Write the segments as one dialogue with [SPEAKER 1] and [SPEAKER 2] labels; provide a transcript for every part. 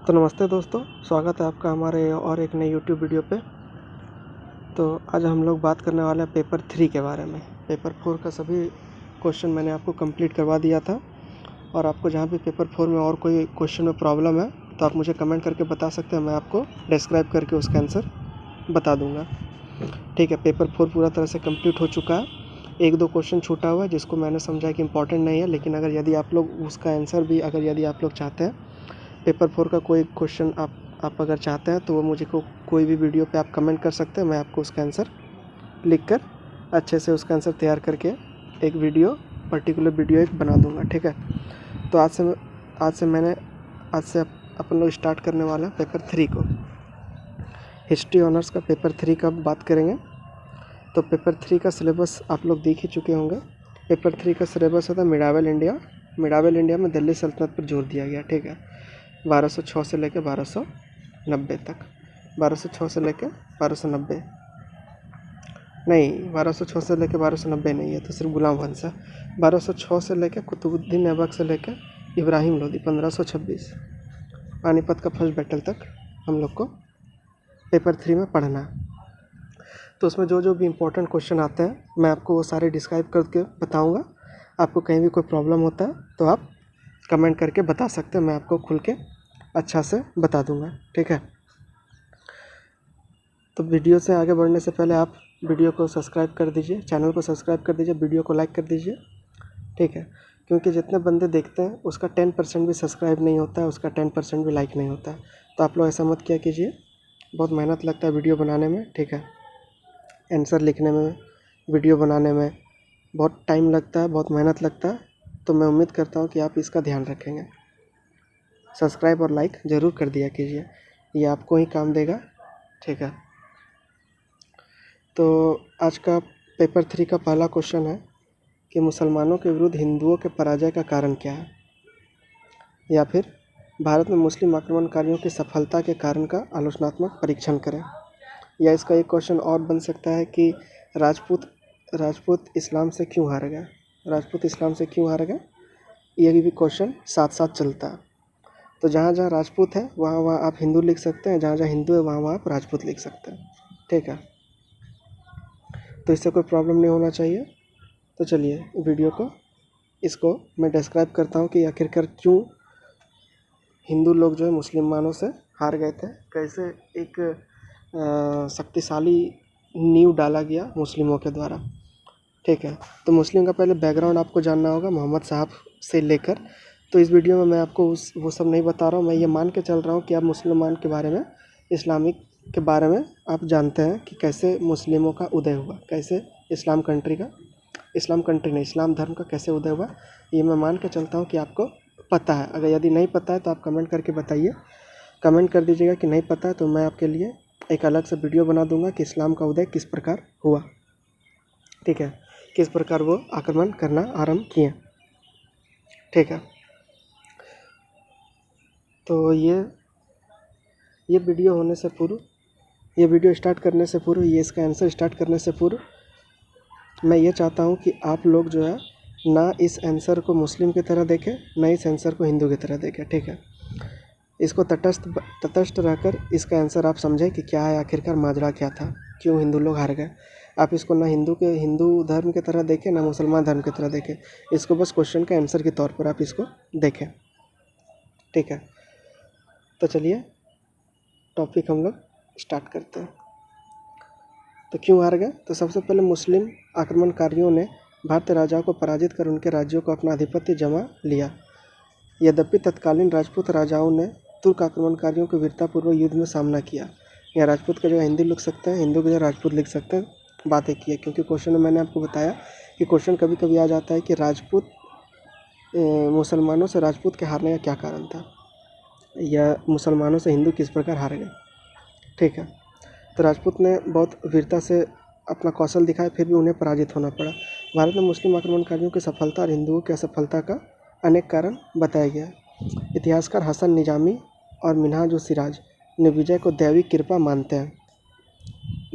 [SPEAKER 1] तो नमस्ते दोस्तों, स्वागत है आपका हमारे और एक नए यूट्यूब वीडियो पे। तो आज हम लोग बात करने वाले हैं पेपर 3 के बारे में। पेपर 4 का सभी क्वेश्चन मैंने आपको कंप्लीट करवा दिया था, और आपको जहाँ भी पेपर 4 में और कोई क्वेश्चन में प्रॉब्लम है तो आप मुझे कमेंट करके बता सकते हैं, मैं आपको डिस्क्राइब करके उसका आंसर बता दूँगा। ठीक है, पेपर 4 पूरा तरह से कंप्लीट हो चुका है। 1-2 क्वेश्चन छूटा हुआ है जिसको मैंने समझा कि इम्पॉर्टेंट नहीं है, लेकिन अगर यदि आप लोग उसका आंसर भी यदि आप लोग चाहते हैं, पेपर 4 का कोई क्वेश्चन आप अगर चाहते हैं तो वो मुझे कोई भी वीडियो पे आप कमेंट कर सकते हैं। मैं आपको उसका आंसर लिख कर अच्छे से उसका आंसर तैयार करके एक पर्टिकुलर वीडियो एक बना दूंगा। ठीक है, तो आज से अपन लोग स्टार्ट करने वाला है पेपर 3 को। हिस्ट्री ऑनर्स का पेपर 3 का बात करेंगे। तो पेपर 3 का सिलेबस आप लोग देख ही चुके होंगे। पेपर 3 का सिलेबस होता है मिडावल इंडिया। मिडावल इंडिया में दिल्ली सल्तनत पर जोर दिया गया। ठीक है, 1206 से लेकर 1290 तक। 1206 से लेकर 1290 नहीं, 1206 से लेकर 1290 नहीं है, तो सिर्फ गुलाम वंश है। 1206 से लेकर कुतुबुद्दीन ऐबक से लेकर इब्राहिम लोदी 1526, पानीपत का फर्स्ट बैटल तक हम लोग को पेपर 3 में पढ़ना है। तो उसमें जो जो भी इम्पोर्टेंट क्वेश्चन आते हैं मैं आपको वो सारे डिस्क्राइब करके बताऊंगा। आपको कहीं भी कोई प्रॉब्लम होता है तो आप कमेंट करके बता सकते हैं, मैं आपको खुल के अच्छा से बता दूंगा। ठीक है, तो वीडियो से आगे बढ़ने से पहले आप वीडियो को सब्सक्राइब कर दीजिए, चैनल को सब्सक्राइब कर दीजिए, वीडियो को लाइक कर दीजिए। ठीक है, क्योंकि जितने बंदे देखते हैं उसका 10% भी सब्सक्राइब नहीं होता है, उसका 10% भी लाइक नहीं होता है। तो आप लोग ऐसा मत किया कीजिए, बहुत मेहनत लगता है वीडियो बनाने में। ठीक है, आंसर लिखने में, वीडियो बनाने में बहुत टाइम लगता है, बहुत मेहनत लगता है। तो मैं उम्मीद करता हूँ कि आप इसका ध्यान रखेंगे। सब्सक्राइब और लाइक ज़रूर कर दिया कीजिए, ये आपको ही काम देगा। ठीक है, तो आज का पेपर 3 का पहला क्वेश्चन है कि मुसलमानों के विरुद्ध हिंदुओं के पराजय का कारण क्या है, या फिर भारत में मुस्लिम आक्रमणकारियों की सफलता के कारण का आलोचनात्मक परीक्षण करें। या इसका एक क्वेश्चन और बन सकता है कि राजपूत इस्लाम से क्यों हार गया। राजपूत इस्लाम से क्यों हार गया, ये भी क्वेश्चन साथ साथ चलता है। तो जहाँ जहाँ राजपूत है वहाँ आप हिंदू लिख सकते हैं, जहाँ जहाँ हिंदू है वहाँ आप राजपूत लिख सकते हैं। ठीक है, तो इससे कोई प्रॉब्लम नहीं होना चाहिए। तो चलिए इसको मैं डिस्क्राइब करता हूँ कि आखिरकार क्यों हिंदू लोग जो है मुसलमानों से हार गए थे, कैसे एक शक्तिशाली नींव डाला गया मुस्लिमों के द्वारा। ठीक है, तो मुस्लिम का पहले बैकग्राउंड आपको जानना होगा मोहम्मद साहब से लेकर। तो इस वीडियो में मैं आपको वो सब नहीं बता रहा हूँ, मैं ये मान के चल रहा हूँ कि आप मुसलमान के बारे में, इस्लामिक के बारे में आप जानते हैं कि कैसे मुस्लिमों का उदय हुआ, कैसे इस्लाम धर्म का कैसे उदय हुआ। ये मैं मान के चलता हूँ कि आपको पता है। अगर यदि नहीं पता है तो आप कमेंट करके बताइए, कमेंट कर दीजिएगा कि नहीं पता है, तो मैं आपके लिए एक अलग से वीडियो बना दूंगा कि इस्लाम का उदय किस प्रकार हुआ। ठीक है, किस प्रकार वो आक्रमण करना आरंभ किए। ठीक है, तो ये वीडियो होने से पूर्व, ये वीडियो स्टार्ट करने से पूर्व, ये इसका आंसर स्टार्ट करने से पूर्व मैं ये चाहता हूँ कि आप लोग जो है ना इस आंसर को मुस्लिम की तरह देखें, ना इस आंसर को हिंदू की तरह देखें। ठीक है, इसको तटस्थ रहकर इसका आंसर आप समझें कि क्या है, आखिरकार माजरा क्या था, क्यों हिंदू लोग हार गए। आप इसको ना हिंदू धर्म की तरह देखें, ना मुसलमान धर्म की तरह देखें, इसको बस क्वेश्चन के आंसर के तौर पर आप इसको देखें। ठीक है, तो चलिए टॉपिक हम लोग स्टार्ट करते हैं। तो क्यों हार गए, तो सबसे पहले मुस्लिम आक्रमणकारियों ने भारतीय राजाओं को पराजित कर उनके राज्यों को अपना आधिपत्य जमा लिया। यद्यपि तत्कालीन राजपूत राजाओं ने तुर्क आक्रमणकारियों के वीरतापूर्वक युद्ध में सामना किया। या राजपूत का जगह हिंदी लिख सकते हैं, हिंदू की जगह राजपूत लिख सकते हैं, बातें की है। क्योंकि क्वेश्चन में मैंने आपको बताया कि क्वेश्चन कभी कभी आ जाता है कि मुसलमानों से राजपूत के हारने का क्या कारण था, या मुसलमानों से हिंदू किस प्रकार हार गए। ठीक है, तो राजपूत ने बहुत वीरता से अपना कौशल दिखाया, फिर भी उन्हें पराजित होना पड़ा। भारत में मुस्लिम आक्रमणकारियों की सफलता और हिंदुओं की असफलता का अनेक कारण बताया गया। इतिहासकार हसन निजामी और मिन्हाज उस सिराज ने विजय को दैवी कृपा मानते हैं।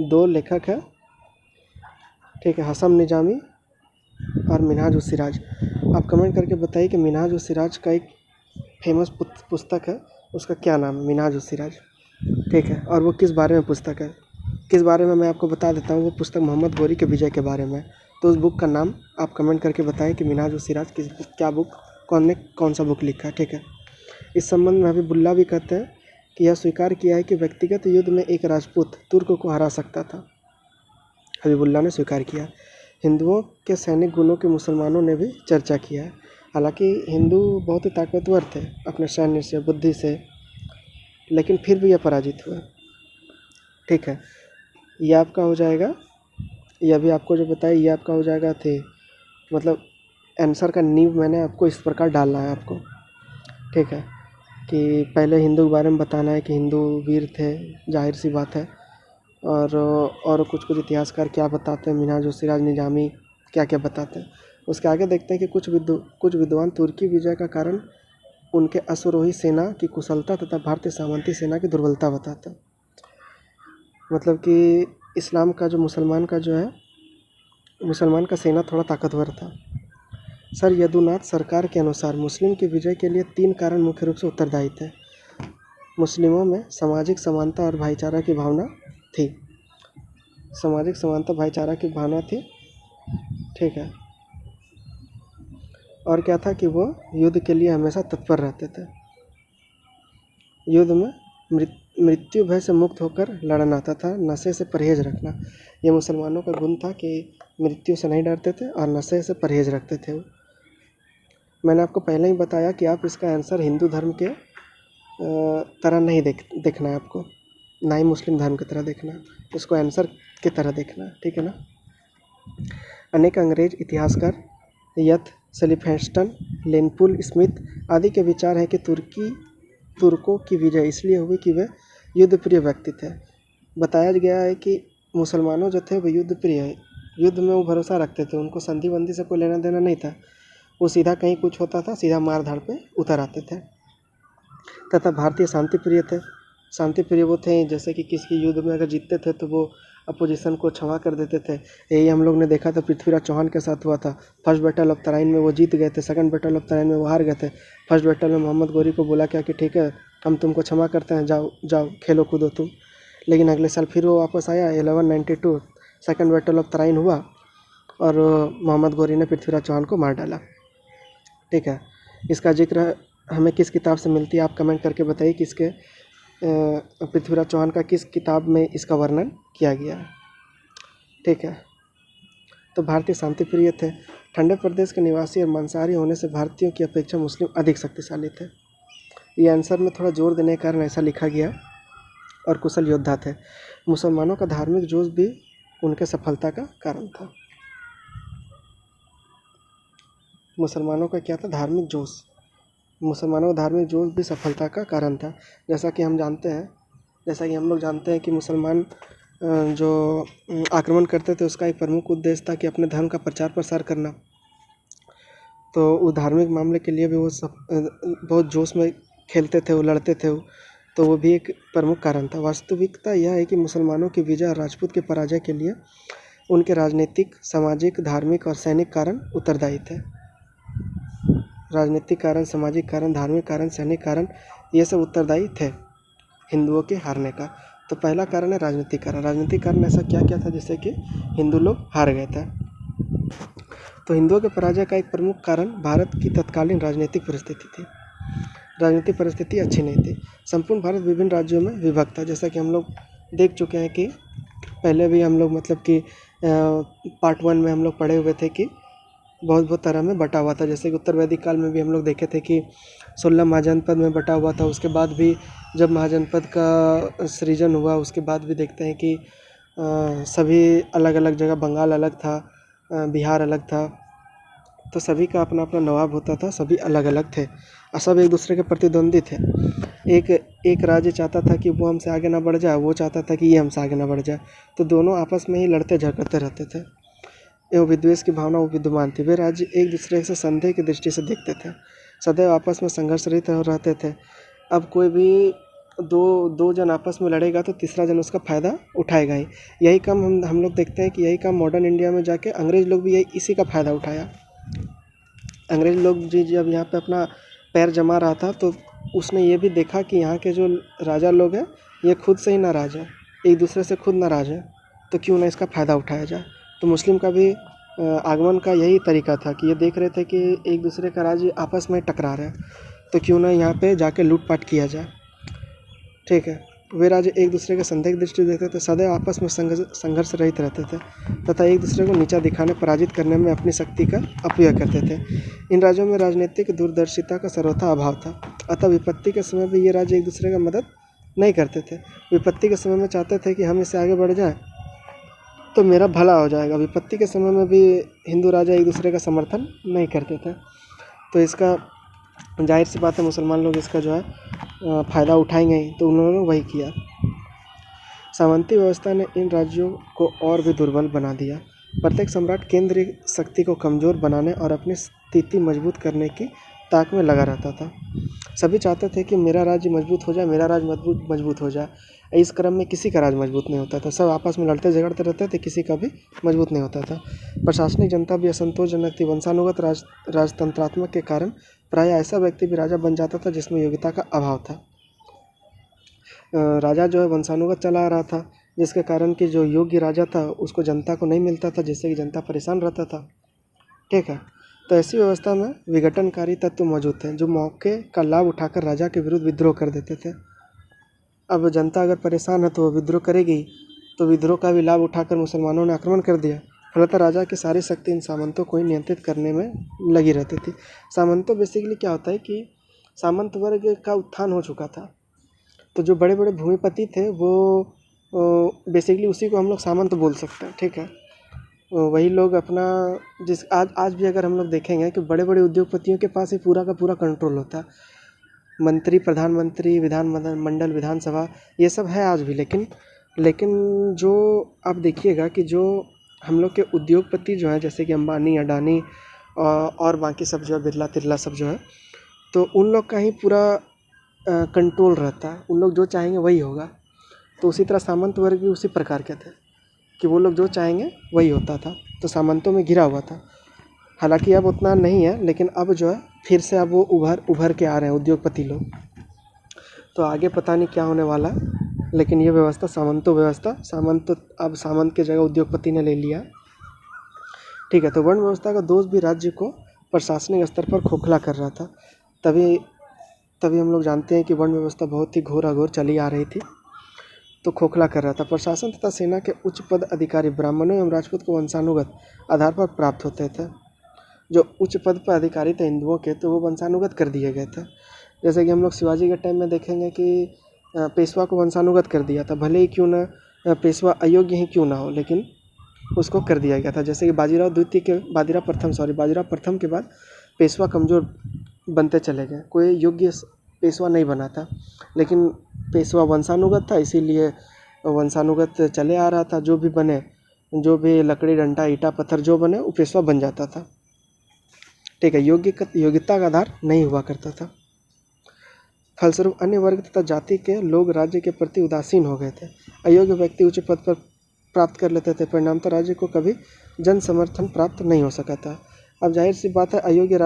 [SPEAKER 1] 2 लेखक हैं। ठीक है, हसन निजामी और मिन्हाज उस सिराज। आप कमेंट करके बताइए कि मिन्हाज उस सिराज का एक फेमस पुस्तक है उसका क्या नाम है? मिन्हाज उस सिराज, ठीक है। और वो किस बारे में पुस्तक है, किस बारे में, मैं आपको बता देता हूँ। वो पुस्तक मोहम्मद गोरी के विजय के बारे में है। तो उस बुक का नाम आप कमेंट करके बताएं कि मिन्हाज उस सिराज किस क्या बुक, कौन सा बुक लिखा है, ठीक है। इस संबंध में हबीबुल्लाह भी कहते हैं कि यह स्वीकार किया है कि व्यक्तिगत युद्ध में एक राजपूत तुर्क को हरा सकता था। हबीबुल्लाह ने स्वीकार किया। हिंदुओं के सैनिक गुणों की मुसलमानों ने भी चर्चा किया है। हालांकि हिंदू बहुत ही ताकतवर थे अपने सैन्य से, बुद्धि से, लेकिन फिर भी यह पराजित हुए, ठीक है। ये आपका हो जाएगा, यह भी आपको जो बताया ये आपका हो जाएगा थे, मतलब आंसर का नींव मैंने आपको इस प्रकार डालना है आपको, ठीक है। कि पहले हिंदू के बारे में बताना है कि हिंदू वीर थे, जाहिर सी बात है। और कुछ इतिहासकार क्या बताते हैं, मिन्हाज उस सिराज निजामी क्या क्या बताते हैं। उसके आगे देखते हैं कि कुछ विद्वान तुर्की विजय का कारण उनके अश्वरोही सेना की कुशलता तथा भारतीय सामंती सेना की दुर्बलता बताते हैं। मतलब कि इस्लाम का जो मुसलमान का सेना थोड़ा ताकतवर था। सर यदुनाथ सरकार के अनुसार मुस्लिम की विजय के लिए 3 कारण मुख्य रूप से उत्तरदायी थे। मुस्लिमों में सामाजिक समानता और भाईचारा की भावना थी, सामाजिक समानता भाईचारा की भावना थी, ठीक है। और क्या था कि वो युद्ध के लिए हमेशा तत्पर रहते थे। युद्ध में मृत्यु भय से मुक्त होकर लड़ना तथा नशे से परहेज रखना, ये मुसलमानों का गुण था कि मृत्यु से नहीं डरते थे और नशे से परहेज रखते थे वो। मैंने आपको पहले ही बताया कि आप इसका आंसर हिंदू धर्म के तरह नहीं देखना है आपको, ना ही मुस्लिम धर्म की तरह देखना है, उसको आंसर की तरह देखना है, ठीक है ना। अनेक अंग्रेज इतिहासकार यथ सेलिफेस्टन, लेनपुल स्मिथ आदि के विचार है कि तुर्कों की विजय इसलिए हुई कि वे युद्ध प्रिय व्यक्ति थे। बताया गया है कि मुसलमानों जो थे वो युद्ध प्रिय है, युद्ध में वो भरोसा रखते थे, उनको संधि बंदी से कोई लेना देना नहीं था। वो सीधा कहीं कुछ होता था सीधा मार धाड़ पे उतर आते थे। तथा भारतीय शांति प्रिय थे। शांति प्रिय वो थे जैसे कि किसी युद्ध में अगर जीतते थे तो वो अपोजिशन को क्षमा कर देते थे। यही हम लोग ने देखा था पृथ्वीराज चौहान के साथ हुआ था। फर्स्ट बैटल ऑफ तराइन में वो जीत गए थे, सेकंड बैटल ऑफ तराइन में वो हार गए थे। फर्स्ट बैटल में मोहम्मद गोरी को बोला क्या कि ठीक है हम तुमको क्षमा करते हैं, जाओ जाओ खेलो कूदो तुम। लेकिन अगले साल फिर वो वापस आया 1192, सेकंड बैटल ऑफ तराइन हुआ और मोहम्मद गोरी ने पृथ्वीराज चौहान को मार डाला, ठीक है। इसका जिक्र हमें किस किताब से मिलती है आप कमेंट करके बताइए, किसके पृथ्वीराज चौहान का किस किताब में इसका वर्णन किया गया है, ठीक है। तो भारतीय शांति प्रिय थे। ठंडे प्रदेश के निवासी और मांसाहारी होने से भारतीयों की अपेक्षा मुस्लिम अधिक शक्तिशाली थे। ये आंसर में थोड़ा जोर देने के कारण ऐसा लिखा गया। और कुशल योद्धा थे। मुसलमानों का धार्मिक जोश भी उनके सफलता का कारण था। मुसलमानों का क्या था? धार्मिक जोश। मुसलमानों का धार्मिक जोश भी सफलता का कारण था। जैसा कि हम लोग जानते हैं कि मुसलमान जो आक्रमण करते थे उसका एक प्रमुख उद्देश्य था कि अपने धर्म का प्रचार प्रसार करना। तो वो धार्मिक मामले के लिए भी वो सब बहुत जोश में खेलते थे, वो लड़ते थे वो, तो वो भी एक प्रमुख कारण था। वास्तविकता यह है कि मुसलमानों की विजय और राजपूत के पराजय के लिए उनके राजनीतिक, सामाजिक, धार्मिक और सैनिक कारण उत्तरदायी थे। राजनीतिक कारण, सामाजिक कारण, धार्मिक कारण, सैनिक कारण, ये सब उत्तरदायी थे हिंदुओं के हारने का। तो पहला कारण है राजनीतिक कारण। राजनीतिक कारण ऐसा क्या क्या था जिससे कि हिंदू लोग हार गए थे? तो हिंदुओं के पराजय का एक प्रमुख कारण भारत की तत्कालीन राजनीतिक परिस्थिति थी। राजनीतिक परिस्थिति अच्छी नहीं थी। संपूर्ण भारत विभिन्न राज्यों में विभक्त था। जैसा कि हम लोग देख चुके हैं कि पहले भी हम लोग मतलब कि पार्ट 1 में हम लोग पढ़े हुए थे कि बहुत तरह में बटा हुआ था। जैसे कि उत्तर वैदिक काल में भी हम लोग देखे थे कि 16 महाजनपद में बटा हुआ था। उसके बाद भी जब महाजनपद का सृजन हुआ उसके बाद भी देखते हैं कि सभी अलग अलग जगह, बंगाल अलग था, बिहार अलग था, तो सभी का अपना अपना नवाब होता था, सभी अलग अलग थे और सब एक दूसरे के प्रतिद्वंदी थे। एक राज्य चाहता था कि वो हमसे आगे ना बढ़ जाए, वो चाहता था कि ये हमसे आगे ना बढ़ जाए, तो दोनों आपस में ही लड़ते झगड़ते रहते थे। एवं विद्वेष की भावना वो विद्यमान थी। वे राज्य एक दूसरे से संदेह की दृष्टि से देखते थे, सदैव आपस में संघर्ष रहित रहते थे। अब कोई भी दो जन आपस में लड़ेगा तो तीसरा जन उसका फ़ायदा उठाएगा ही। यही काम हम लोग देखते हैं कि यही काम मॉडर्न इंडिया में जाके अंग्रेज़ लोग भी इसी का फ़ायदा उठाया। अंग्रेज़ लोग जी जब यहाँ पे अपना पैर जमा रहा था तो उसने ये भी देखा कि यहाँ के जो राजा लोग हैं ये खुद से ही नाराज़ हैं, एक दूसरे से खुद नाराज़ हैं, तो क्यों ना इसका फ़ायदा उठाया जाए। तो मुस्लिम का भी आगमन का यही तरीका था कि ये देख रहे थे कि एक दूसरे का राज्य आपस में टकरा रहे हैं, तो क्यों ना यहाँ पे जाके लूटपाट किया जाए। ठीक है, वे राज्य एक दूसरे के संदिग्ध दृष्टि देखते थे, सदैव आपस में संघर्ष रहित रहते थे तथा एक दूसरे को नीचा दिखाने, पराजित करने में अपनी शक्ति का अपव्यय करते थे। इन राज्यों में राजनीतिक दूरदर्शिता का सर्वथा अभाव था, अतः विपत्ति के समय भी ये राज्य एक दूसरे का मदद नहीं करते थे। विपत्ति के समय में चाहते थे कि हम इससे आगे बढ़ जाएं तो मेरा भला हो जाएगा, विपत्ति के समय में भी हिंदू राजा एक दूसरे का समर्थन नहीं करते थे। तो इसका जाहिर सी बात है मुसलमान लोग इसका जो है फ़ायदा उठाएंगे ही, तो उन्होंने वही किया। सामंती व्यवस्था ने इन राज्यों को और भी दुर्बल बना दिया। प्रत्येक सम्राट केंद्रीय शक्ति को कमज़ोर बनाने और अपनी स्थिति मजबूत करने की ताक में लगा रहता था। सभी चाहते थे कि मेरा राज्य मजबूत हो जाए, मेरा राज्य मजबूत हो जाए। इस क्रम में किसी का राज्य मजबूत नहीं होता था, सब आपस में लड़ते झगड़ते रहते थे, किसी का भी मजबूत नहीं होता था। प्रशासनिक जनता भी असंतोषजनक थी। वंशानुगत राजतंत्रात्मक के कारण प्रायः ऐसा व्यक्ति भी राजा बन जाता था जिसमें योग्यता का अभाव था। राजा जो है वंशानुगत चला आ रहा था, जिसके कारण कि जो योग्य राजा था उसको जनता को नहीं मिलता था, जिससे कि जनता परेशान रहता था। ठीक है, तो ऐसी व्यवस्था में विघटनकारी तत्व मौजूद थे जो मौके का लाभ उठाकर राजा के विरुद्ध विद्रोह कर देते थे। अब जनता अगर परेशान है तो वो विद्रोह करेगी, तो विद्रोह का भी लाभ उठाकर मुसलमानों ने आक्रमण कर दिया। फलतः राजा की सारी शक्ति इन सामंतों को ही नियंत्रित करने में लगी रहती थी। सामंतों बेसिकली क्या होता है कि सामंत वर्ग का उत्थान हो चुका था, तो जो बड़े बड़े भूमिपति थे वो बेसिकली उसी को हम लोग सामंत बोल सकते हैं। ठीक है, वही लोग अपना आज भी अगर हम लोग देखेंगे कि बड़े बड़े उद्योगपतियों के पास ही पूरा का पूरा कंट्रोल होता है। मंत्री, प्रधानमंत्री, विधानमंडल, विधानसभा, ये सब है आज भी। लेकिन जो आप देखिएगा कि जो हम लोग के उद्योगपति जो हैं, जैसे कि अंबानी, अडानी और बाकी सब जो है बिरला तिरला सब जो है, तो उन लोग का ही पूरा कंट्रोल रहता है। उन लोग जो चाहेंगे वही होगा। तो उसी तरह सामंत वर्ग भी उसी प्रकार के थे कि वो लोग जो चाहेंगे वही होता था। तो सामंतों में घिरा हुआ था। हालांकि अब उतना नहीं है, लेकिन अब जो है फिर से अब वो उभर के आ रहे हैं उद्योगपति लोग। तो आगे पता नहीं क्या होने वाला, लेकिन ये व्यवस्था सामंतों व्यवस्था, अब सामंत की जगह उद्योगपति ने ले लिया। ठीक है, तो वर्ण व्यवस्था का दोष भी राज्य को प्रशासनिक स्तर पर खोखला कर रहा था। तभी हम लोग जानते हैं कि वर्ण व्यवस्था बहुत ही घोर चली आ रही थी, तो खोखला कर रहा था। प्रशासन तथा सेना के उच्च पद अधिकारी ब्राह्मणों एवं राजपूत को वंशानुगत आधार पर प्राप्त होते थे। जो उच्च पद पर अधिकारी थे हिंदुओं के, तो वो वंशानुगत कर दिए गए थे। जैसे कि हम लोग शिवाजी के टाइम में देखेंगे कि पेशवा को वंशानुगत कर दिया था, भले ही क्यों ना पेशवा अयोग्य ही क्यों ना हो, लेकिन उसको कर दिया गया था। जैसे कि बाजीराव प्रथम के बाद पेशवा कमज़ोर बनते चले गए, कोई योग्य पेशवा नहीं बना था। लेकिन पेशवा वंशानुगत था, इसीलिए वंशानुगत चले आ रहा था। जो भी बने, जो भी लकड़ी, डंडा, ईंटा, पत्थर जो बने वो पेशवा बन जाता था। ठीक है, योग्यता का आधार नहीं हुआ करता था। फलस्वरूप अन्य वर्ग तथा जाति के लोग राज्य के प्रति उदासीन हो गए थे। अयोग्य व्यक्ति उच्च पद पर प्राप्त कर लेते थे, परिणामतः राज्य को कभी जन समर्थन प्राप्त नहीं हो सका था। अब जाहिर सी बात है, अयोग्य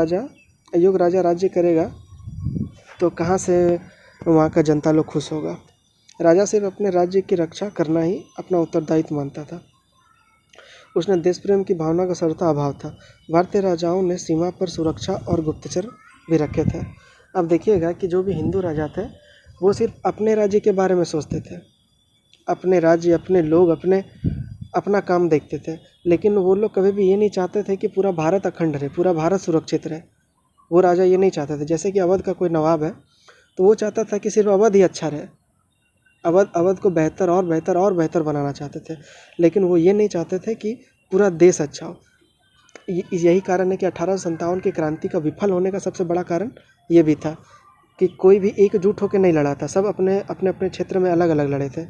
[SPEAKER 1] राजा राज्य करेगा तो कहाँ से वहाँ का जनता लोग खुश होगा। राजा सिर्फ अपने राज्य की रक्षा करना ही अपना उत्तरदायित्व मानता था। उसने देश प्रेम की भावना का सर्वथा अभाव था। भारतीय राजाओं ने सीमा पर सुरक्षा और गुप्तचर भी रखे थे। अब देखिएगा कि जो भी हिंदू राजा थे वो सिर्फ अपने राज्य के बारे में सोचते थे, अपने राज्य, अपने लोग, अपना काम देखते थे। लेकिन वो लोग कभी भी ये नहीं चाहते थे कि पूरा भारत अखंड रहे, पूरा भारत सुरक्षित रहे। वो राजा ये नहीं चाहते थे। जैसे कि अवध का कोई नवाब है तो वो चाहता था कि सिर्फ अवध ही अच्छा रहे, अवध को बेहतर और बेहतर और बेहतर बनाना चाहते थे। लेकिन वो ये नहीं चाहते थे कि पूरा देश अच्छा हो। यही कारण है कि 1857 की क्रांति का विफल होने का सबसे बड़ा कारण ये भी था कि कोई भी एकजुट होकर नहीं लड़ा था। सब अपने अपने क्षेत्र में अलग अलग लड़े थे।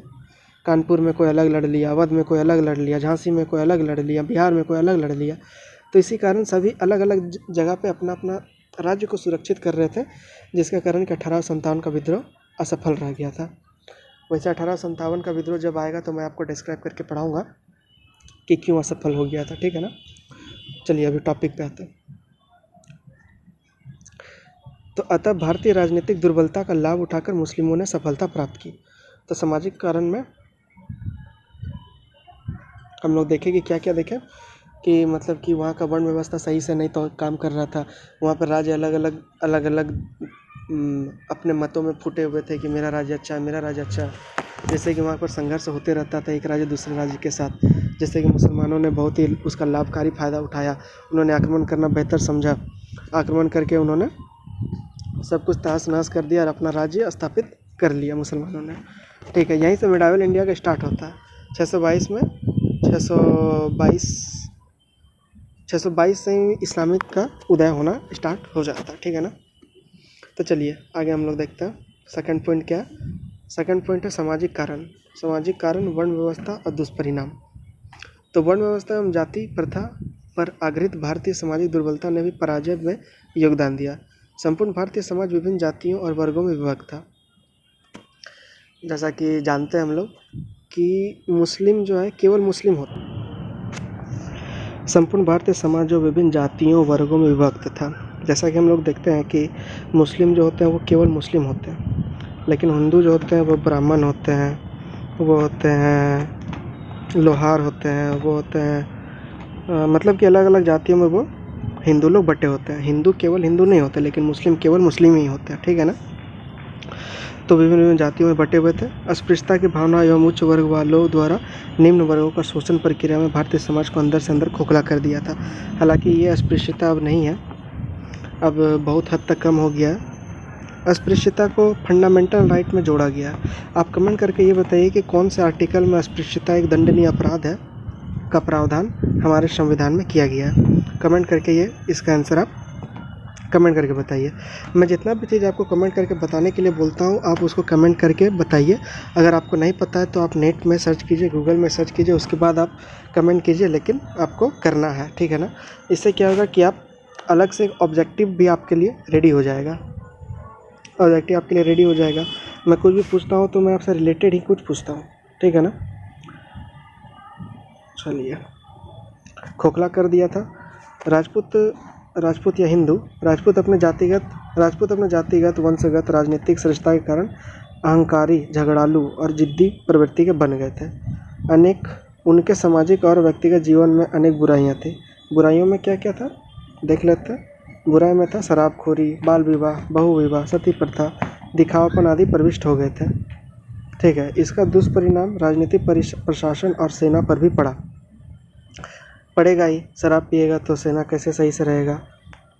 [SPEAKER 1] कानपुर में कोई अलग लड़ लिया, अवध में कोई अलग लड़ लिया, झांसी में कोई अलग लड़ लिया, बिहार में कोई अलग लड़ लिया। तो इसी कारण सभी अलग अलग जगह पे अपना अपना राज्य को सुरक्षित कर रहे थे, जिसके कारण कि 1857 का विद्रोह असफल रह गया था। वैसे 1857 का विद्रोह जब आएगा तो मैं आपको डिस्क्राइब करके पढ़ाऊँगा कि क्यों असफल हो गया था। ठीक है ना, चलिए अभी टॉपिक पे आते हैं। तो अतः भारतीय राजनीतिक दुर्बलता का लाभ उठाकर मुस्लिमों ने सफलता प्राप्त की। तो सामाजिक कारण में हम लोग देखें कि क्या क्या देखें कि मतलब कि वहाँ का वर्ण व्यवस्था सही से नहीं तो काम कर रहा था। वहाँ पर राज्य अलग अलग अपने मतों में फूटे हुए थे कि मेरा राज्य अच्छा है, मेरा राज्य अच्छा है। जैसे कि वहाँ पर संघर्ष होते रहता था एक राज्य दूसरे राज्य के साथ। जैसे कि मुसलमानों ने बहुत ही उसका लाभकारी फ़ायदा उठाया, उन्होंने आक्रमण करना बेहतर समझा। आक्रमण करके उन्होंने सब कुछ तहस नहस कर दिया और अपना राज्य स्थापित कर लिया मुसलमानों ने। ठीक है, यहीं से मिडावल इंडिया का स्टार्ट होता है 622 में। 622 से ही इस्लामिक का उदय होना स्टार्ट हो जाता है। ठीक है ना। तो चलिए आगे हम लोग देखते हैं सेकंड पॉइंट क्या है। सेकंड पॉइंट है सामाजिक कारण। सामाजिक कारण वर्ण व्यवस्था और दुष्परिणाम। तो वर्ण व्यवस्था एवं जाति प्रथा पर आधारित भारतीय सामाजिक दुर्बलता ने भी पराजय में योगदान दिया। संपूर्ण भारतीय समाज विभिन्न जातियों और वर्गों में विभक्त था। जैसा कि जानते हैं हम लोग कि मुस्लिम जो है केवल मुस्लिम होता है। संपूर्ण भारतीय समाज जो विभिन्न जातियों वर्गों में विभक्त था। जैसा कि हम लोग देखते हैं कि मुस्लिम जो होते हैं वो केवल मुस्लिम होते हैं, लेकिन हिंदू जो होते हैं वो ब्राह्मण होते हैं, वो होते हैं लोहार होते हैं, वो होते हैं मतलब कि अलग अलग जातियों में वो हिंदू लोग बटे होते हैं। हिंदू केवल हिंदू नहीं होते, लेकिन मुस्लिम केवल मुस्लिम ही होते हैं। ठीक है ना। तो विभिन्न विभिन्न जातियों में बटे हुए थे। अस्पृश्यता की भावना एवं उच्च वर्ग वालों द्वारा निम्न वर्गों का शोषण प्रक्रिया में भारतीय समाज को अंदर से अंदर खोखला कर दिया था। हालांकि ये अस्पृश्यता अब नहीं है, अब बहुत हद तक कम हो गया है। अस्पृश्यता को फंडामेंटल राइट में जोड़ा गया है। आप कमेंट करके ये बताइए कि कौन से आर्टिकल में अस्पृश्यता एक दंडनीय अपराध है का प्रावधान हमारे संविधान में किया गया है। कमेंट करके ये इसका आंसर आप कमेंट करके बताइए। मैं जितना भी चीज़ आपको कमेंट करके बताने के लिए बोलता हूँ आप उसको कमेंट करके बताइए। अगर आपको नहीं पता है तो आप नेट में सर्च कीजिए, गूगल में सर्च कीजिए, उसके बाद आप कमेंट कीजिए, लेकिन आपको करना है। ठीक है ना। इससे क्या होगा कि आप अलग से ऑब्जेक्टिव भी आपके लिए रेडी हो जाएगा। ऑब्जेक्टिव आपके लिए रेडी हो जाएगा। मैं कुछ भी पूछता हूँ तो मैं आपसे रिलेटेड ही कुछ पूछता हूँ। ठीक है ना। चलिए, खोखला कर दिया था। राजपूत या हिंदू। राजपूत अपने जातिगत वंशगत राजनीतिक श्रेष्ठता के कारण अहंकारी, झगड़ालू और जिद्दी प्रवृत्ति के बन गए थे। उनके सामाजिक और व्यक्तिगत जीवन में अनेक बुराइयां थी। बुराइयों में क्या क्या था देख लेते हैं। बुराई में था शराबखोरी, बाल विवाह, बहुविवाह, सती प्रथा, दिखावापन आदि प्रविष्ट हो गए थे। ठीक है। इसका दुष्परिणाम राजनीतिक प्रशासन और सेना पर भी पड़ेगा ही। शराब पिएगा तो सेना कैसे सही से रहेगा।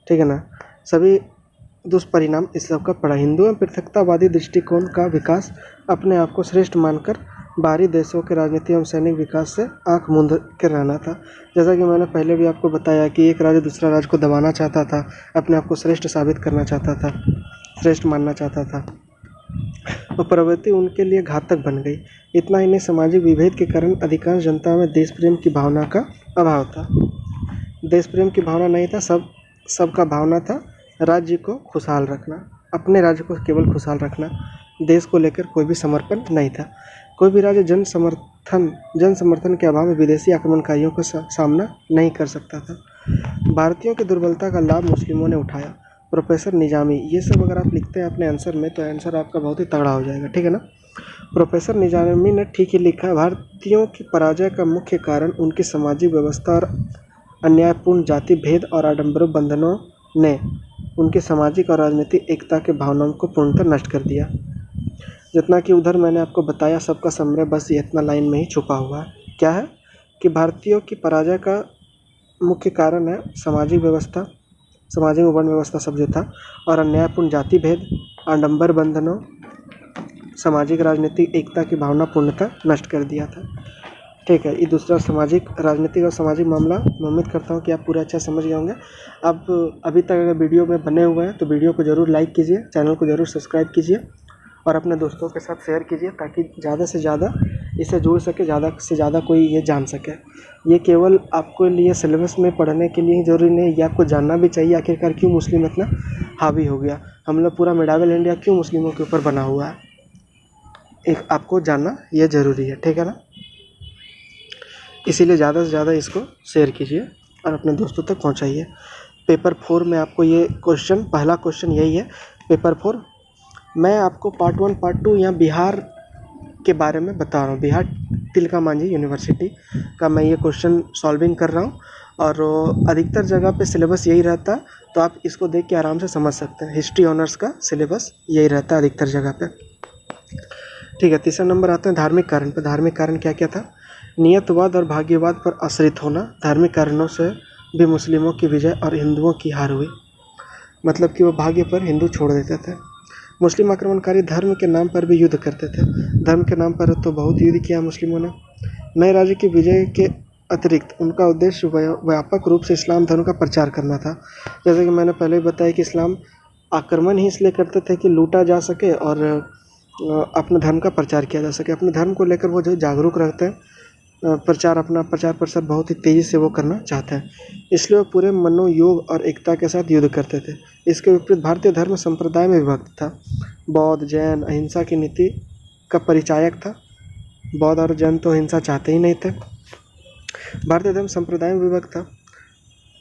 [SPEAKER 1] ठीक है ना। सभी दुष्परिणाम इस सब का पड़ा। हिंदू एवं पृथकतावादी दृष्टिकोण का विकास अपने आप को श्रेष्ठ मानकर बाहरी देशों के राजनीतिक एवं सैनिक विकास से आंख मूंद कर रहना था। जैसा कि मैंने पहले भी आपको बताया कि एक राज्य दूसरा राज्य को दबाना चाहता था, अपने आप को श्रेष्ठ साबित करना चाहता था, श्रेष्ठ मानना चाहता था, और प्रवृत्ति उनके लिए घातक बन गई। इतना ही नहीं, सामाजिक विभेद के कारण अधिकांश जनता में देश प्रेम की भावना का अभाव था। देश प्रेम की भावना नहीं था, सबका भावना था राज्य को खुशहाल रखना, अपने राज्य को केवल खुशहाल रखना। देश को लेकर कोई भी समर्पण नहीं था। कोई भी राज्य जन समर्थन के अभाव में विदेशी आक्रमणकारियों का सामना नहीं कर सकता था। भारतीयों की दुर्बलता का लाभ मुस्लिमों ने उठाया। प्रोफेसर निजामी, ये सब अगर आप लिखते हैं अपने आंसर में तो आंसर आपका बहुत ही तगड़ा हो जाएगा। ठीक है ना। प्रोफेसर निजामी ने ठीक ही लिखा है। भारतीयों की पराजय का मुख्य कारण उनकी सामाजिक व्यवस्था और अन्यायपूर्ण जाति भेद और आडंबरों बंधनों ने उनकी सामाजिक और राजनीतिक एकता के भावनाओं को पूर्णतः नष्ट कर दिया। जितना कि उधर मैंने आपको बताया सबका समरे बस ये इतना लाइन में ही छुपा हुआ है। क्या है कि भारतीयों की पराजय का मुख्य कारण है सामाजिक व्यवस्था, सामाजिक वर्ण व्यवस्था सब जो था, और अन्यायपूर्ण जाति भेद, आडंबर बंधनों, सामाजिक राजनीतिक एकता की भावना पूर्णतः नष्ट कर दिया था। ठीक है। ये दूसरा सामाजिक राजनीतिक और सामाजिक मामला। मैं उम्मीद करता हूँ कि आप पूरा अच्छा समझ गए होंगे। आप अभी तक अगर वीडियो में बने हुए हैं तो वीडियो को ज़रूर लाइक कीजिए, चैनल को ज़रूर सब्सक्राइब कीजिए और अपने दोस्तों के साथ शेयर कीजिए ताकि ज़्यादा से ज़्यादा इससे जुड़ सके, ज़्यादा से ज़्यादा कोई ये जान सके। ये केवल आपके लिए सिलेबस में पढ़ने के लिए ही ज़रूरी नहीं, ये आपको जानना भी चाहिए आखिरकार क्यों मुस्लिम इतना हावी हो गया। हम लोग पूरा मिडावल इंडिया क्यों मुस्लिमों के ऊपर बना हुआ है, एक आपको जानना ये ज़रूरी है। ठीक है ना। इसीलिए ज़्यादा से ज़्यादा इसको शेयर कीजिए और अपने दोस्तों तक पहुंचाइए। पेपर 4 में आपको ये क्वेश्चन, पहला क्वेश्चन यही है पेपर 4। मैं आपको पार्ट 1 पार्ट 2 यहाँ बिहार के बारे में बता रहा हूँ। बिहार तिलका मांझी यूनिवर्सिटी का मैं ये क्वेश्चन सॉल्विंग कर रहा हूँ और अधिकतर जगह पे सिलेबस यही रहता है, तो आप इसको देख के आराम से समझ सकते हैं। हिस्ट्री ऑनर्स का सिलेबस यही रहता है अधिकतर जगह पे। ठीक है, तीसरा नंबर आते हैं धार्मिक कारण पे। धार्मिक कारण क्या क्या था? नियतवाद और भाग्यवाद पर आश्रित होना। धार्मिक कारणों से भी मुस्लिमों की विजय और हिंदुओं की हार हुई, मतलब कि वो भाग्य पर हिंदू छोड़ देते थे। मुस्लिम आक्रमणकारी धर्म के नाम पर भी युद्ध करते थे। धर्म के नाम पर तो बहुत युद्ध किया मुस्लिमों ने। नए राज्य की विजय के अतिरिक्त उनका उद्देश्य व्यापक रूप से इस्लाम धर्म का प्रचार करना था। जैसे कि मैंने पहले ही बताया कि इस्लाम आक्रमण ही इसलिए करते थे कि लूटा जा सके और अपने धर्म का प्रचार किया जा सके। अपने धर्म को लेकर वो जो जागरूक रहते हैं, अपना प्रचार प्रसार बहुत ही तेज़ी से वो करना चाहते हैं, इसलिए वो पूरे मनोयोग और एकता के साथ युद्ध करते थे। इसके विपरीत भारतीय धर्म संप्रदाय में विभक्त था। बौद्ध जैन अहिंसा की नीति का परिचायक था। बौद्ध और जैन तो अहिंसा चाहते ही नहीं थे। भारतीय धर्म संप्रदाय में विभक्त था।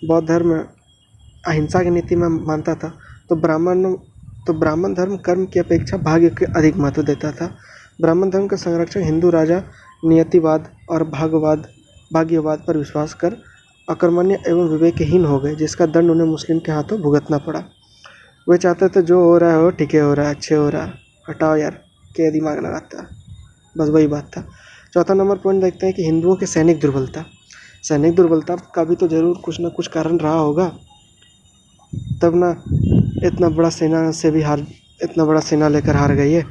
[SPEAKER 1] बौद्ध धर्म अहिंसा की नीति में मानता था, तो ब्राह्मण धर्म कर्म की अपेक्षा भाग्य के अधिक महत्व देता था। ब्राह्मण धर्म का संरक्षक हिंदू राजा नियतिवाद और भाग्यवाद पर विश्वास कर अकर्मण्य एवं विवेकहीन हो गए, जिसका दंड उन्हें मुस्लिम के हाथों भुगतना पड़ा। वे चाहते थे जो हो रहा है हो, ठीक है हो रहा है, अच्छे हो रहा है, हटाओ यार, क्या दिमाग लगाता है, बस वही बात था। चौथा नंबर पॉइंट देखते हैं कि हिंदुओं की सैनिक दुर्बलता। सैनिक दुर्बलता का भी तो जरूर कुछ ना कुछ कारण रहा होगा, तब ना इतना बड़ा सेना लेकर हार गई है।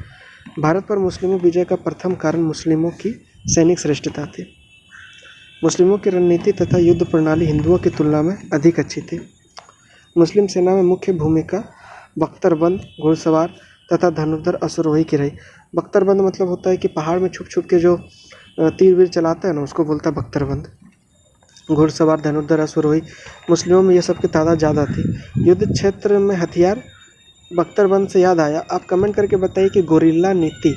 [SPEAKER 1] भारत पर मुस्लिमों विजय का प्रथम कारण मुस्लिमों की सैनिक श्रेष्ठता थी। मुस्लिमों की रणनीति तथा युद्ध प्रणाली हिंदुओं की तुलना में अधिक अच्छी थी। मुस्लिम सेना में मुख्य भूमिका बख्तरबंद, घुड़सवार तथा धनुर्धर अश्वरोही की रही। बख्तरबंद मतलब होता है कि पहाड़ में छुप छुप के जो तीर वीर चलाते हैं ना, उसको बोलता है बख्तरबंद। घुड़सवार, धनुर्धर, अश्वरोही, मुस्लिमों में ये सब की तादाद ज़्यादा थी। युद्ध क्षेत्र में हथियार, बख्तरबंद से याद आया, आप कमेंट करके बताइए कि गोरिल्ला नीति,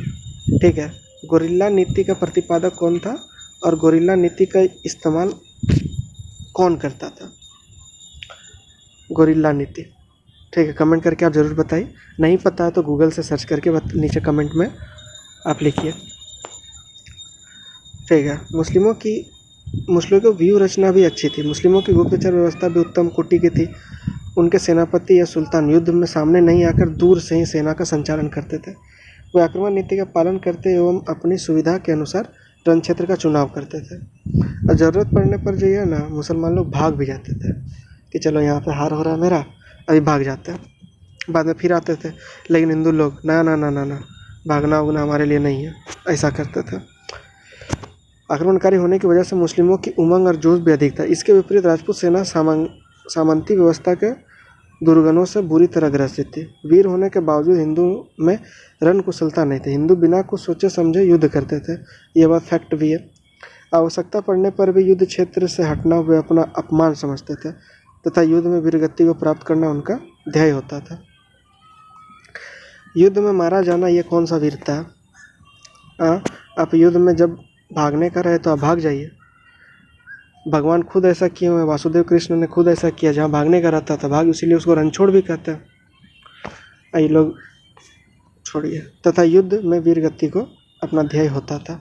[SPEAKER 1] ठीक है, गोरिल्ला नीति का प्रतिपादक कौन था और गोरिल्ला नीति का इस्तेमाल कौन करता था? गोरिल्ला नीति, ठीक है, कमेंट करके आप ज़रूर बताइए। नहीं पता है तो गूगल से सर्च करके नीचे कमेंट में आप लिखिए। ठीक है, मुस्लिमों की व्यूह रचना भी अच्छी थी। मुस्लिमों की गुप्तचर व्यवस्था भी उत्तम कोटि की थी। उनके सेनापति या सुल्तान युद्ध में सामने नहीं आकर दूर से ही सेना का संचालन करते थे। वे आक्रमण नीति का पालन करते एवं अपनी सुविधा के अनुसार रण क्षेत्र का चुनाव करते थे। और ज़रूरत पड़ने पर जो है ना, मुसलमान लोग भाग भी जाते थे कि चलो यहाँ पे हार हो रहा है मेरा, अभी भाग जाते हैं, बाद में फिर आते थे। लेकिन हिंदू लोग ना ना ना ना ना, भागना उगना हमारे लिए नहीं है, ऐसा करते थे। आक्रमणकारी होने की वजह से मुस्लिमों की उमंग और जोश भी अधिक था। इसके विपरीत राजपूत सेना सामंती व्यवस्था के दुर्गुणों से बुरी तरह ग्रसित थी। वीर होने के बावजूद हिंदू में रण कुशलता नहीं थी। हिंदू बिना कुछ सोचे समझे युद्ध करते थे, यह बात फैक्ट भी है। आवश्यकता पड़ने पर भी युद्ध क्षेत्र से हटना वे अपना अपमान समझते थे तथा युद्ध में वीरगति को प्राप्त करना उनका ध्येय होता था। युद्ध में मारा जाना ये कौन सा वीरता है? आप युद्ध में जब भागने का रहे तो आप भाग जाइए। भगवान खुद ऐसा किए हुए, वासुदेव कृष्ण ने खुद ऐसा किया, जहाँ भागने का रहता था भाग, इसीलिए उसको रणछोड़ भी कहते हैं। ये लोग छोड़िए। तथा युद्ध में वीरगति को अपना ध्येय होता था।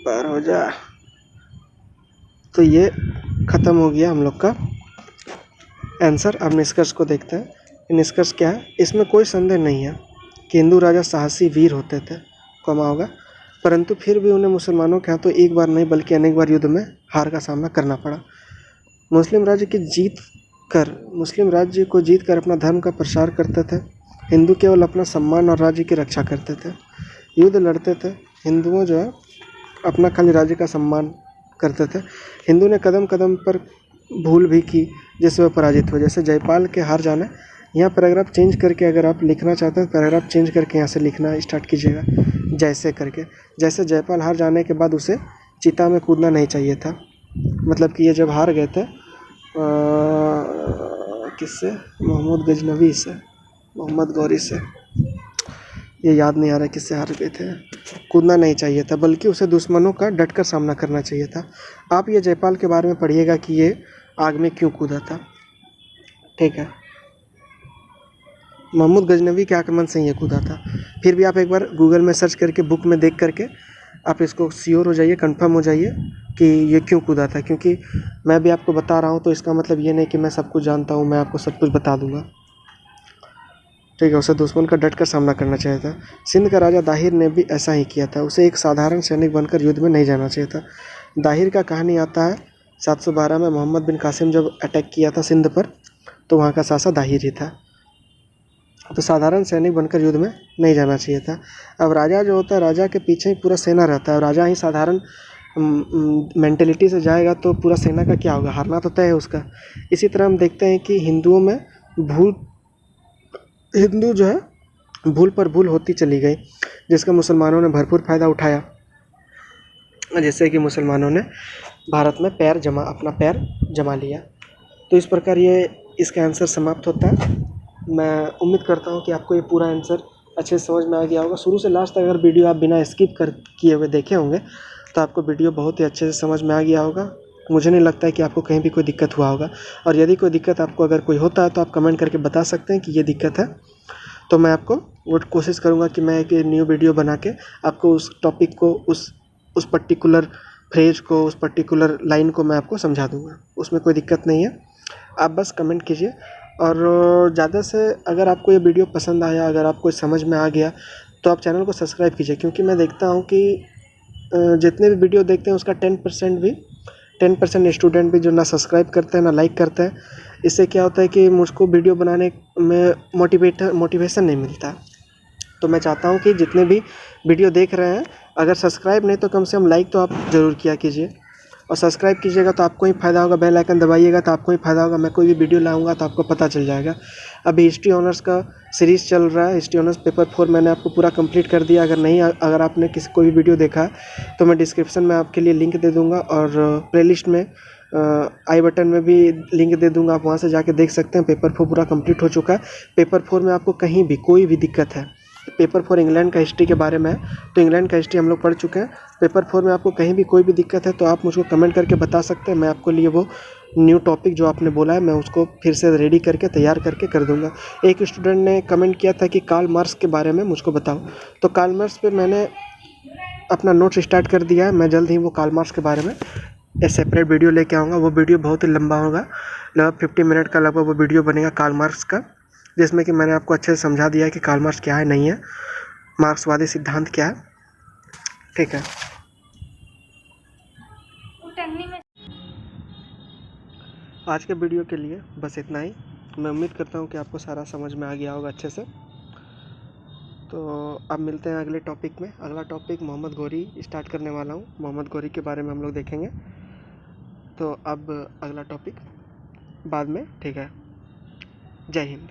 [SPEAKER 1] पार हो जा। तो ये खत्म हो गया हम लोग का आंसर। अब निष्कर्ष को देखते हैं। निष्कर्ष क्या है? इसमें कोई संदेह नहीं है कि हिंदू राजा साहसी वीर होते थे, कमा होगा, परंतु फिर भी उन्हें मुसलमानों के हाथों एक बार नहीं बल्कि अनेक बार युद्ध में हार का सामना करना पड़ा। मुस्लिम राज्य को जीत कर अपना धर्म का प्रसार करते थे। हिंदू केवल अपना सम्मान और राज्य की रक्षा करते थे, युद्ध लड़ते थे। हिंदुओं जो है अपना खाली राज्य का सम्मान करते थे। हिंदू ने कदम कदम पर भूल भी की जिससे वह पराजित हो। जैसे जयपाल के हार जाना, यहाँ पैराग्राफ चेंज करके अगर आप लिखना चाहते हैं पैराग्राफ चेंज करके यहाँ से लिखना स्टार्ट कीजिएगा, जैसे करके। जैसे जयपाल हार जाने के बाद उसे चिता में कूदना नहीं चाहिए था। मतलब कि ये जब हार गए थे किससे? मोहम्मद गजनवी से, मोहम्मद गौरी से। ये याद नहीं आ रहा किससे हार गए थे। कूदना नहीं चाहिए था, बल्कि उसे दुश्मनों का डटकर सामना करना चाहिए था। आप ये जयपाल के बारे में पढ़िएगा कि ये आग में क्यों कूदा था। ठीक है, महमूद गजनवी के आक्रमण से ये कूदा था। फिर भी आप एक बार गूगल में सर्च करके, बुक में देख करके आप इसको श्योर हो जाइए, कंफर्म हो जाइए कि ये क्यों कूदा था। क्योंकि मैं भी आपको बता रहा हूँ तो इसका मतलब ये नहीं कि मैं सब कुछ जानता हूँ, मैं आपको सब कुछ बता दूंगा। ठीक है, उसे दुश्मन का डट कर सामना करना चाहिए था। सिंध का राजा दाहिर ने भी ऐसा ही किया था, उसे एक साधारण सैनिक बनकर युद्ध में नहीं जाना चाहिए था। दाहिर का कहानी आता है 712 में मोहम्मद बिन कासिम जब अटैक किया था सिंध पर, तो वहाँ का शासक दाहिर ही था। तो साधारण सैनिक बनकर युद्ध में नहीं जाना चाहिए था। अब राजा जो होता है, राजा के पीछे ही पूरा सेना रहता है, और राजा ही साधारण मेंटेलिटी से जाएगा तो पूरा सेना का क्या होगा, हारना तो तय है उसका। इसी तरह हम देखते हैं कि हिंदू जो है भूल पर भूल होती चली गई, जिसका मुसलमानों ने भरपूर फ़ायदा उठाया। जैसे कि मुसलमानों ने भारत में अपना पैर जमा लिया। तो इस प्रकार ये इसका आंसर समाप्त होता है। मैं उम्मीद करता हूँ कि आपको ये पूरा आंसर अच्छे से समझ में आ गया होगा। शुरू से लास्ट तक अगर वीडियो आप बिना स्किप किए हुए देखे होंगे तो आपको वीडियो बहुत ही अच्छे से समझ में आ गया होगा। मुझे नहीं लगता है कि आपको कहीं भी कोई दिक्कत हुआ होगा, और यदि कोई दिक्कत आपको अगर कोई होता है तो आप कमेंट करके बता सकते हैं कि ये दिक्कत है। तो मैं आपको वो कोशिश करूँगा कि मैं एक न्यू वीडियो बना के आपको उस टॉपिक को, उस पर्टिकुलर फ्रेज को, उस पर्टिकुलर लाइन को मैं आपको समझा दूँगा। उसमें कोई दिक्कत नहीं है, आप बस कमेंट कीजिए। और ज़्यादा से अगर आपको ये वीडियो पसंद आया, अगर आपको समझ में आ गया, तो आप चैनल को सब्सक्राइब कीजिए। क्योंकि मैं देखता हूँ कि जितने भी वीडियो देखते हैं उसका 10% स्टूडेंट भी जो ना सब्सक्राइब करते हैं ना लाइक करते हैं। इससे क्या होता है कि मुझको वीडियो बनाने में मोटिवेशन नहीं मिलता। तो मैं चाहता हूँ कि जितने भी वीडियो देख रहे हैं, अगर सब्सक्राइब नहीं तो कम से कम लाइक तो आप ज़रूर किया कीजिए। और सब्सक्राइब कीजिएगा तो आपको ही फ़ायदा होगा, बेल आइकन दबाइएगा तो आपको ही फ़ायदा होगा। मैं कोई भी वीडियो लाऊंगा तो आपको पता चल जाएगा। अभी हिस्ट्री ऑनर्स का सीरीज़ चल रहा है, हिस्ट्री ऑनर्स पेपर 4 मैंने आपको पूरा कंप्लीट कर दिया। अगर आपने कोई भी वीडियो देखा तो मैं डिस्क्रिप्शन में आपके लिए लिंक दे दूँगा, और प्लेलिस्ट में आई बटन में भी लिंक दे दूँगा, आप वहाँ से जाके देख सकते हैं। पेपर 4 पूरा कंप्लीट हो चुका है। पेपर 4 में आपको कहीं भी कोई भी दिक्कत है, पेपर 4 इंग्लैंड का हिस्ट्री के बारे में है, तो इंग्लैंड का हिस्ट्री हम लोग पढ़ चुके हैं। पेपर 4 में आपको कहीं भी कोई भी दिक्कत है तो आप मुझको कमेंट करके बता सकते हैं। मैं आपको लिए वो न्यू टॉपिक जो आपने बोला है, मैं उसको फिर से रेडी करके तैयार करके कर दूंगा। एक स्टूडेंट ने कमेंट किया था कि कार्ल मार्क्स के बारे में मुझको बताओ, तो कार्ल मार्क्स पे मैंने अपना नोट्स स्टार्ट कर दिया है। मैं जल्द ही वो कार्ल मार्क्स के बारे में एक सेपरेट वीडियो लेके आऊँगा। वो वीडियो बहुत ही लंबा होगा, लगभग 50 मिनट का लगभग वो वीडियो बनेगा कार्ल मार्क्स का, जिसमें कि मैंने आपको अच्छे से समझा दिया है कि कार्ल मार्क्स क्या है, नहीं है, मार्क्सवादी सिद्धांत क्या है। ठीक है, आज के वीडियो के लिए बस इतना ही। मैं उम्मीद करता हूँ कि आपको सारा समझ में आ गया होगा अच्छे से। तो अब मिलते हैं अगले टॉपिक में। अगला टॉपिक मोहम्मद घोरी स्टार्ट करने वाला हूँ। मोहम्मद घोरी के बारे में हम लोग देखेंगे। तो अब अगला टॉपिक बाद में, ठीक है। जय हिंद।